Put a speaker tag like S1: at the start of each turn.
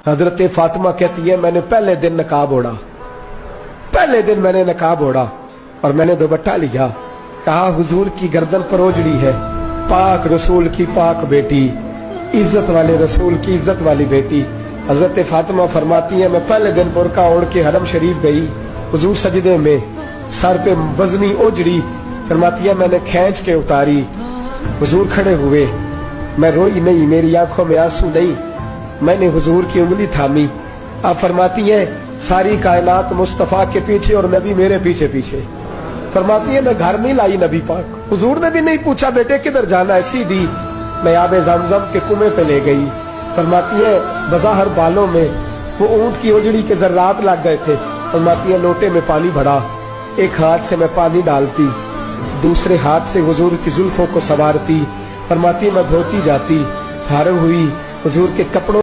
S1: حضرت فاطمہ کہتی ہے میں نے پہلے دن نقاب اوڑھا، پہلے دن میں نے نقاب اوڑھا اور میں نے دوپٹہ لیا، کہا حضور کی گردن پر اوجڑی ہے، پاک رسول کی پاک بیٹی، عزت والے رسول کی عزت والی بیٹی۔ حضرت فاطمہ فرماتی ہے میں پہلے دن برقع اوڑھ کے حرم شریف گئی، حضور سجدے میں، سر پہ وزنی اوجڑی، فرماتی ہے میں نے کھینچ کے اتاری، حضور کھڑے ہوئے، میں روئی نہیں، میری آنکھوں میں آنسو نہیں، میں نے حضور کی انگلی تھامی۔ آپ فرماتی ہے ساری کائنات مصطفیٰ کے پیچھے اور نبی میرے پیچھے پیچھے۔ فرماتی ہے میں گھر نہیں لائی نبی پاک، حضور نے بھی نہیں پوچھا بیٹے کدھر جانا ہے، سیدھی میں آب زمزم کے کنویں پہ لے گئی۔ فرماتی ہے بظاہر بالوں میں وہ اونٹ کی اوجڑی کے ذرات لگ گئے تھے۔ فرماتی ہے لوٹے میں پانی بھرا، ایک ہاتھ سے میں پانی ڈالتی، دوسرے ہاتھ سے حضور کی زلفوں کو سنوارتی، فرماتی ہے میں دھوتی جاتی، فارغ ہوئی حضور کے کپڑوں